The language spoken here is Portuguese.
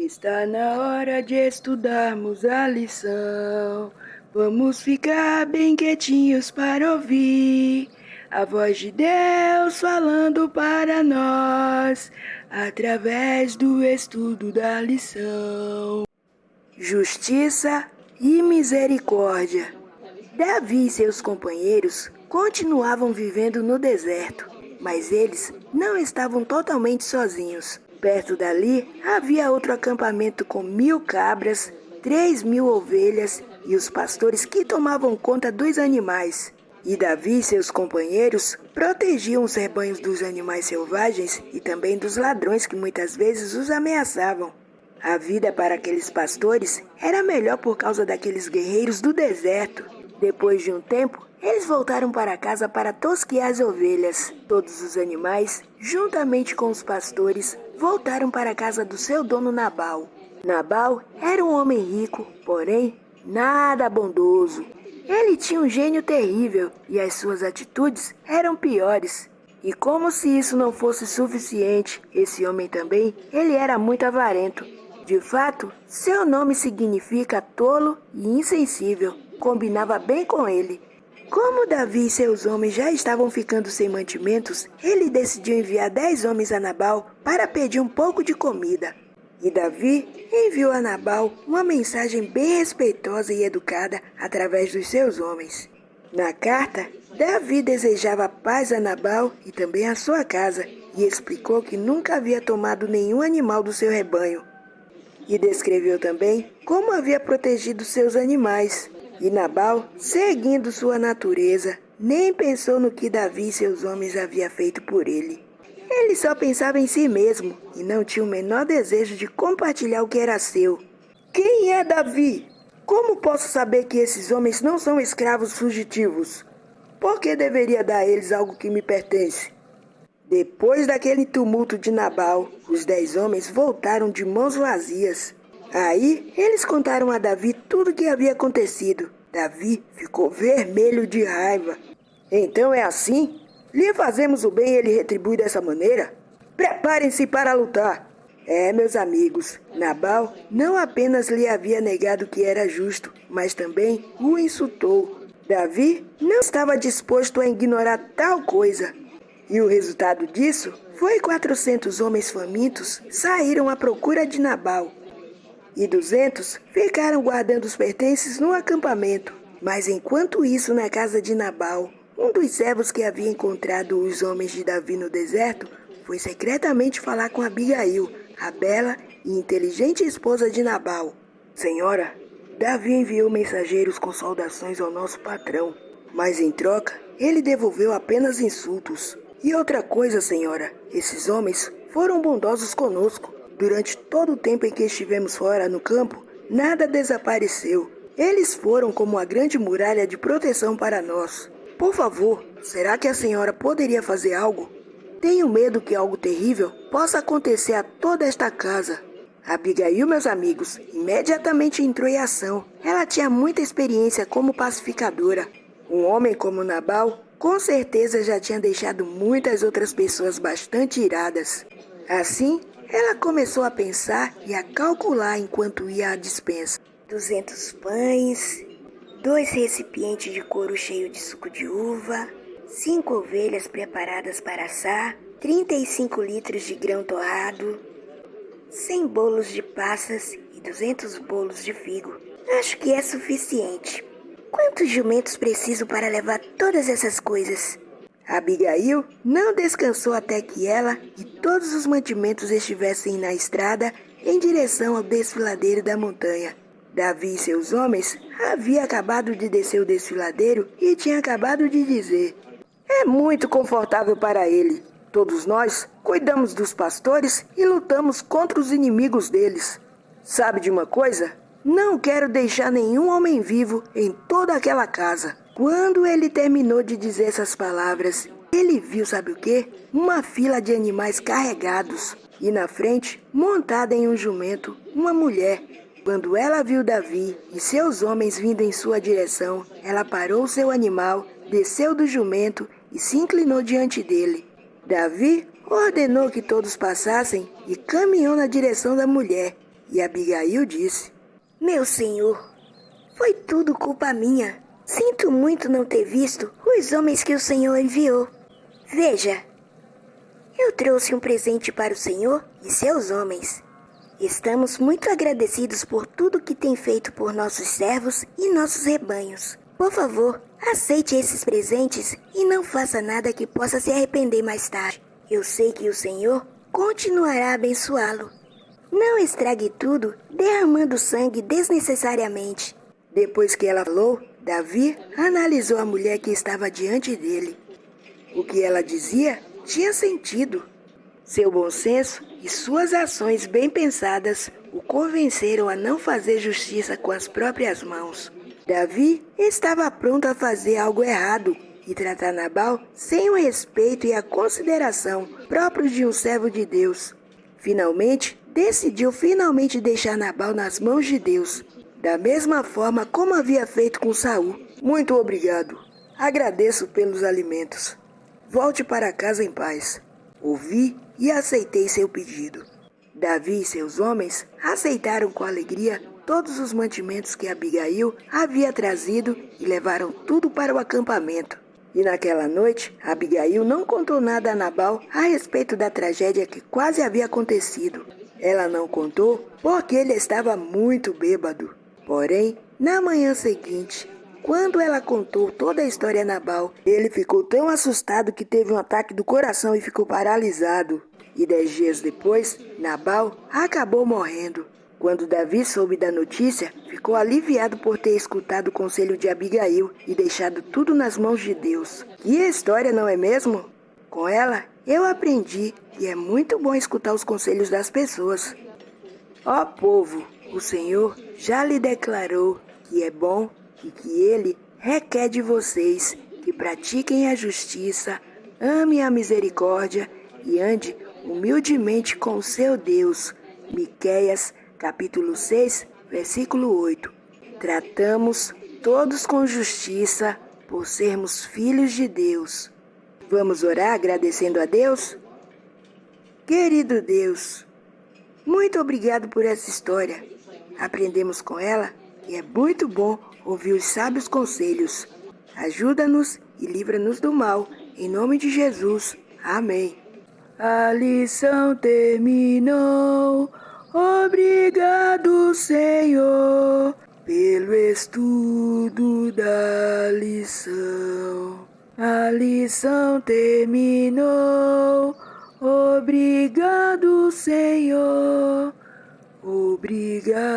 Está na hora de estudarmos a lição. Vamos ficar bem quietinhos para ouvir a voz de Deus falando para nós, através do estudo da lição. Justiça e misericórdia. Davi e seus companheiros continuavam vivendo no deserto, mas eles não estavam totalmente sozinhos. Perto dali havia outro acampamento com 1000 cabras, 3000 ovelhas e os pastores que tomavam conta dos animais. E Davi e seus companheiros protegiam os rebanhos dos animais selvagens e também dos ladrões que muitas vezes os ameaçavam. A vida para aqueles pastores era melhor por causa daqueles guerreiros do deserto. Depois de um tempo, eles voltaram para casa para tosquear as ovelhas. Todos os animais, juntamente com os pastores, voltaram para a casa do seu dono Nabal. Nabal era um homem rico, porém nada bondoso. Ele tinha um gênio terrível e as suas atitudes eram piores. E como se isso não fosse suficiente, esse homem também, ele era muito avarento. De fato, seu nome significa tolo e insensível. Combinava bem com ele. Como Davi e seus homens já estavam ficando sem mantimentos, ele decidiu enviar 10 homens a Nabal para pedir um pouco de comida. E Davi enviou a Nabal uma mensagem bem respeitosa e educada através dos seus homens. Na carta, Davi desejava paz a Nabal e também à sua casa e explicou que nunca havia tomado nenhum animal do seu rebanho. E descreveu também como havia protegido seus animais. E Nabal, seguindo sua natureza, nem pensou no que Davi e seus homens haviam feito por ele. Ele só pensava em si mesmo e não tinha o menor desejo de compartilhar o que era seu. Quem é Davi? Como posso saber que esses homens não são escravos fugitivos? Por que deveria dar a eles algo que me pertence? Depois daquele tumulto de Nabal, os 10 homens voltaram de mãos vazias. Aí, eles contaram a Davi tudo o que havia acontecido. Davi ficou vermelho de raiva. Então é assim? Lhe fazemos o bem e ele retribui dessa maneira? Preparem-se para lutar. Meus amigos, Nabal não apenas lhe havia negado que era justo, mas também o insultou. Davi não estava disposto a ignorar tal coisa. E o resultado disso foi 400 homens famintos saíram à procura de Nabal. E 200 ficaram guardando os pertences no acampamento. Mas enquanto isso, na casa de Nabal, um dos servos que havia encontrado os homens de Davi no deserto foi secretamente falar com Abigail, a bela e inteligente esposa de Nabal. Senhora, Davi enviou mensageiros com saudações ao nosso patrão, mas em troca, ele devolveu apenas insultos. E outra coisa, senhora, esses homens foram bondosos conosco. Durante todo o tempo em que estivemos fora no campo, nada desapareceu. Eles foram como a grande muralha de proteção para nós. Por favor, será que a senhora poderia fazer algo? Tenho medo que algo terrível possa acontecer a toda esta casa. Abigail, meus amigos, imediatamente entrou em ação. Ela tinha muita experiência como pacificadora. Um homem como Nabal, com certeza já tinha deixado muitas outras pessoas bastante iradas. Assim, ela começou a pensar e a calcular enquanto ia à despensa. 200 pães, 2 recipientes de couro cheio de suco de uva, 5 ovelhas preparadas para assar, 35 litros de grão torrado, 100 bolos de passas e 200 bolos de figo. Acho que é suficiente. Quantos jumentos preciso para levar todas essas coisas? Abigail não descansou até que ela e todos os mantimentos estivessem na estrada em direção ao desfiladeiro da montanha. Davi e seus homens haviam acabado de descer o desfiladeiro e tinham acabado de dizer: é muito confortável para ele. Todos nós cuidamos dos pastores e lutamos contra os inimigos deles. Sabe de uma coisa? Não quero deixar nenhum homem vivo em toda aquela casa. Quando ele terminou de dizer essas palavras, ele viu, sabe o quê? Uma fila de animais carregados. E na frente, montada em um jumento, uma mulher. Quando ela viu Davi e seus homens vindo em sua direção, ela parou seu animal, desceu do jumento e se inclinou diante dele. Davi ordenou que todos passassem e caminhou na direção da mulher. E Abigail disse: Meu senhor, foi tudo culpa minha. Sinto muito não ter visto os homens que o senhor enviou. Veja, eu trouxe um presente para o senhor e seus homens. Estamos muito agradecidos por tudo que tem feito por nossos servos e nossos rebanhos. Por favor, aceite esses presentes e não faça nada que possa se arrepender mais tarde. Eu sei que o Senhor continuará a abençoá-lo. Não estrague tudo derramando sangue desnecessariamente. Depois que ela falou, Davi analisou a mulher que estava diante dele. O que ela dizia tinha sentido. Seu bom senso e suas ações bem pensadas o convenceram a não fazer justiça com as próprias mãos. Davi estava pronto a fazer algo errado e tratar Nabal sem o respeito e a consideração próprios de um servo de Deus. Decidiu deixar Nabal nas mãos de Deus, da mesma forma como havia feito com Saul. Muito obrigado. Agradeço pelos alimentos. Volte para casa em paz. Ouvi e aceitei seu pedido. Davi e seus homens aceitaram com alegria todos os mantimentos que Abigail havia trazido e levaram tudo para o acampamento. E naquela noite, Abigail não contou nada a Nabal a respeito da tragédia que quase havia acontecido. Ela não contou porque ele estava muito bêbado. Porém, na manhã seguinte, quando ela contou toda a história a Nabal, ele ficou tão assustado que teve um ataque do coração e ficou paralisado. E 10 dias depois, Nabal acabou morrendo. Quando Davi soube da notícia, ficou aliviado por ter escutado o conselho de Abigail e deixado tudo nas mãos de Deus. Que história, não é mesmo? Com ela, eu aprendi que é muito bom escutar os conselhos das pessoas. Ó povo, o Senhor já lhe declarou que é bom e que Ele requer de vocês que pratiquem a justiça, amem a misericórdia e ande humildemente com o seu Deus. Miqueias, capítulo 6, versículo 8. Tratamos todos com justiça por sermos filhos de Deus. Vamos orar agradecendo a Deus? Querido Deus, muito obrigado por essa história. Aprendemos com ela e é muito bom ouvir os sábios conselhos. Ajuda-nos e livra-nos do mal. Em nome de Jesus. Amém. A lição terminou. Obrigado, Senhor, pelo estudo da lição. A lição terminou. Obrigado, Senhor. Obrigado.